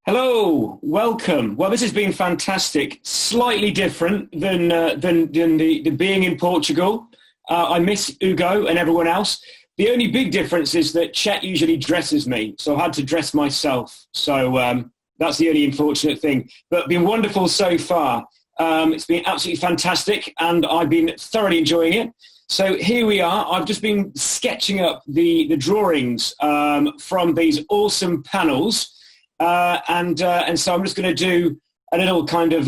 Hello, welcome. Well, this has been fantastic. Slightly different than the being in Portugal. I miss Ugo and everyone else. The only big difference is that Chet usually dresses me, so I had to dress myself. So that's the only unfortunate thing. But been wonderful so far. It's been absolutely fantastic, and I've been thoroughly enjoying it. So here we are. I've just been sketching up the drawings from these awesome panels. And so I'm just going to do a little kind of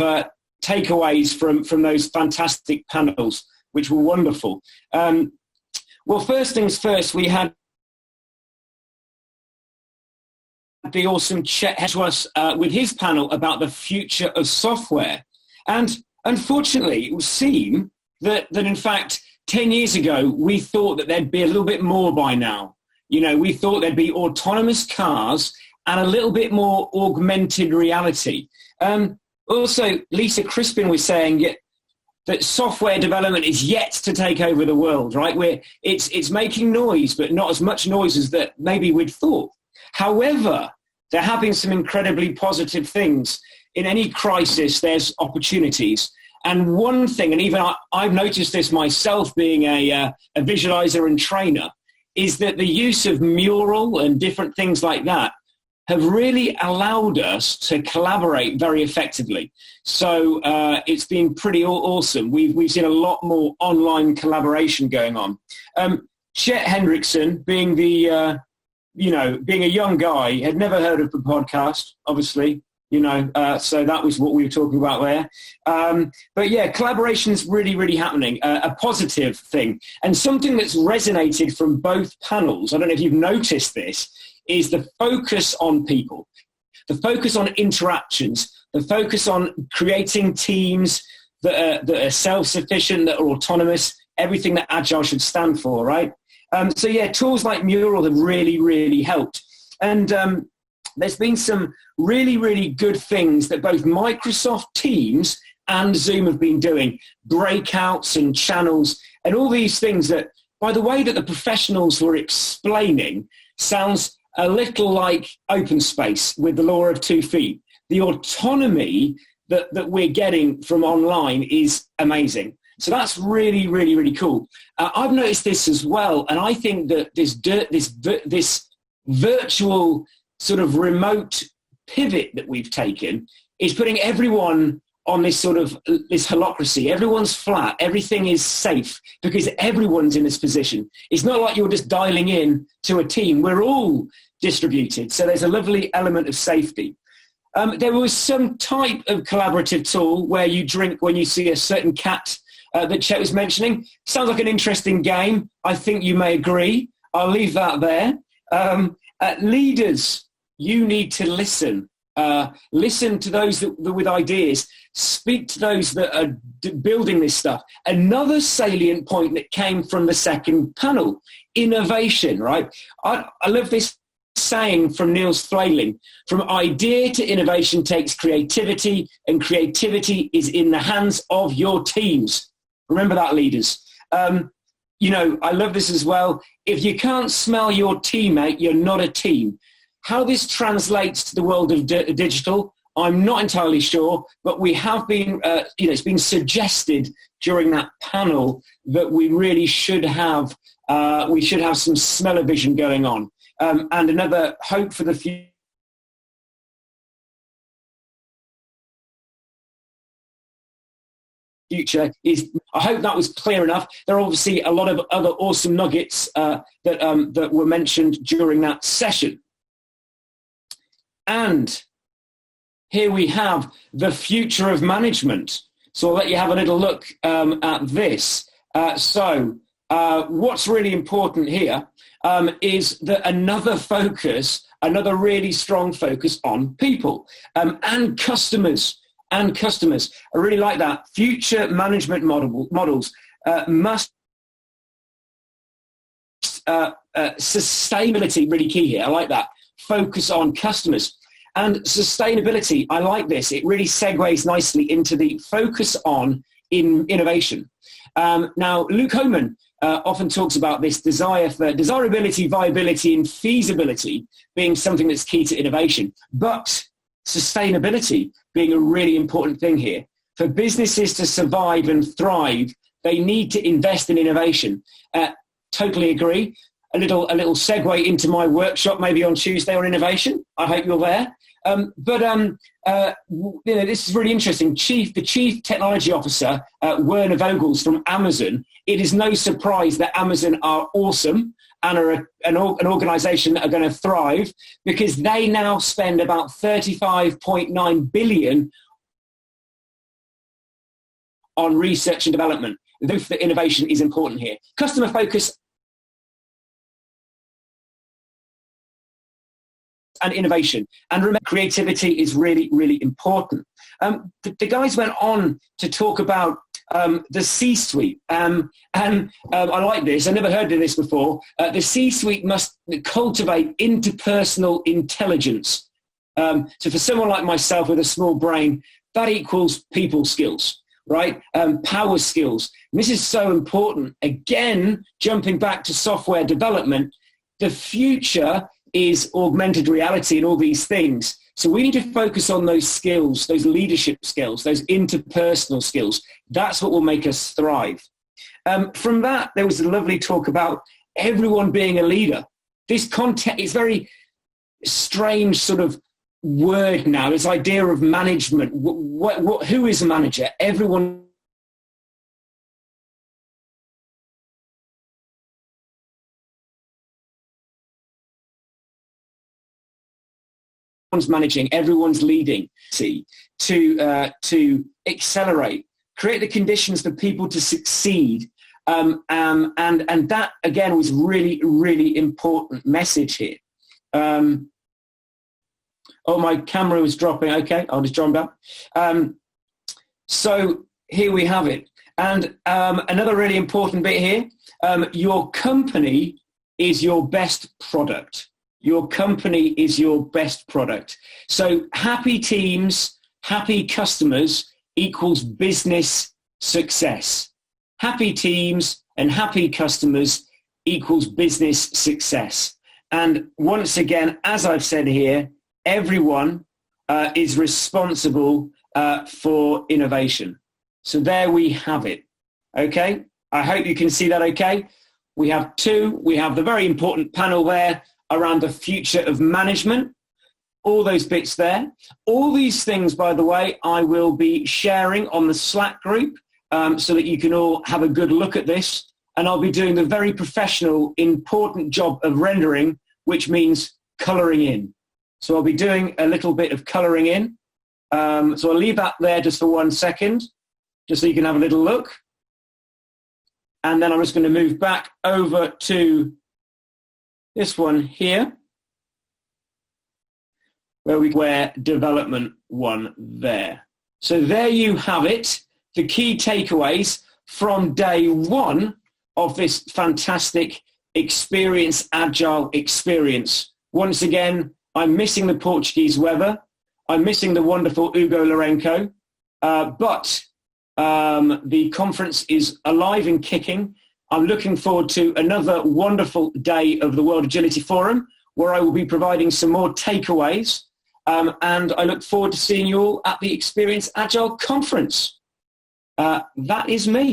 takeaways from those fantastic panels, which were wonderful. Well, first things first, we had the awesome Chet to us with his panel about the future of software. And unfortunately, it would seem that in fact, 10 years ago, we thought that there'd be a little bit more by now. You know, we thought there'd be autonomous cars and a little bit more augmented reality. Also, Lisa Crispin was saying that software development is yet to take over the world, right? It's making noise, but not as much noise as that maybe we'd thought. However, there have been some incredibly positive things. In any crisis, there's opportunities. And one thing, and even I've noticed this myself being a visualizer and trainer, is that the use of mural and different things like that have really allowed us to collaborate very effectively. So it's been pretty awesome. We've seen a lot more online collaboration going on. Chet Hendrickson, being being a young guy, had never heard of the podcast, obviously, so that was what we were talking about there. But yeah, collaboration is really, really happening, a positive thing. And something that's resonated from both panels, I don't know if you've noticed this, is the focus on people, the focus on interactions, the focus on creating teams that are self-sufficient, that are autonomous, everything that Agile should stand for, right? So yeah, tools like Mural have really, really helped. And there's been some really, really good things that both Microsoft Teams and Zoom have been doing, breakouts and channels and all these things that, by the way that the professionals were explaining, sounds a little like open space with the law of 2 feet. The autonomy that we're getting from online is amazing. So that's really, really, really cool. I've noticed this as well, and I think that this virtual sort of remote pivot that we've taken is putting everyone on this sort of this holacracy. Everyone's flat. Everything is safe because everyone's in this position. It's not like you're just dialing in to a team. We're all distributed. So there's a lovely element of safety. There was some type of collaborative tool where you drink when you see a certain cat that Chet was mentioning. Sounds like an interesting game. I think you may agree. I'll leave that there. Leaders, you need to listen. Listen to those that with ideas. Speak to those that are building this stuff. Another salient point that came from the second panel, innovation, right? I love this saying from Niels Fleiling, from idea to innovation takes creativity, and creativity is in the hands of your teams. Remember that, leaders. I love this as well. If you can't smell your teammate, you're not a team. How this translates to the world of digital, I'm not entirely sure, but we have been, it's been suggested during that panel that we really should have, some smell-o-vision going on. And another hope for the future is, I hope that was clear enough. There are obviously a lot of other awesome nuggets that were mentioned during that session. And here we have the future of management. So I'll let you have a little look at this. What's really important here is that another really strong focus on people and customers. I really like that. Future management models must sustainability, really key here. I like that. Focus on customers. And sustainability, I like this. It really segues nicely into the focus on innovation. Now, Luke Homan often talks about this desire for desirability, viability, and feasibility being something that's key to innovation. But sustainability being a really important thing here. For businesses to survive and thrive, they need to invest in innovation. Totally agree. A little segue into my workshop maybe on Tuesday on innovation. I hope you're there. This is really interesting. The chief technology officer, Werner Vogels from Amazon. It is no surprise that Amazon are awesome and are an organization that are going to thrive, because they now spend about 35.9 billion on research and development. The innovation is important here. Customer focus and innovation. And remember, creativity is really, really important. The guys went on to talk about the C-suite. And I like this. I never heard of this before. The C-suite must cultivate interpersonal intelligence. So for someone like myself with a small brain, that equals people skills, right? Power skills. And this is so important. Again, jumping back to software development, the future is augmented reality and all these things. So we need to focus on those skills, those leadership skills, those interpersonal skills. That's what will make us thrive. From that, there was a lovely talk about everyone being a leader. This content is very strange sort of word now, this idea of management. Who is a manager? Everyone managing, everyone's leading. To accelerate, create the conditions for people to succeed, and that again was really, really important message here. My camera was dropping. Okay, I'll just join back. So here we have it, and another really important bit here. Your company is your best product. Your company is your best product. So happy teams, happy customers equals business success. Happy teams and happy customers equals business success. And once again, as I've said here, everyone is responsible for innovation. So there we have it. Okay, I hope you can see that okay. We have the very important panel there around the future of management, all those bits there. All these things, by the way, I will be sharing on the Slack group so that you can all have a good look at this. And I'll be doing the very professional, important job of rendering, which means coloring in. So I'll be doing a little bit of coloring in. So I'll leave that there just for 1 second, just so you can have a little look. And then I'm just going to move back over to this one here, where development one there. So there you have it, the key takeaways from day one of this fantastic experience, agile experience. Once again, I'm missing the Portuguese weather. I'm missing the wonderful Hugo Lourenco, but the conference is alive and kicking. I'm looking forward to another wonderful day of the World Agility Forum, where I will be providing some more takeaways. And I look forward to seeing you all at the Experience Agile Conference. That is me.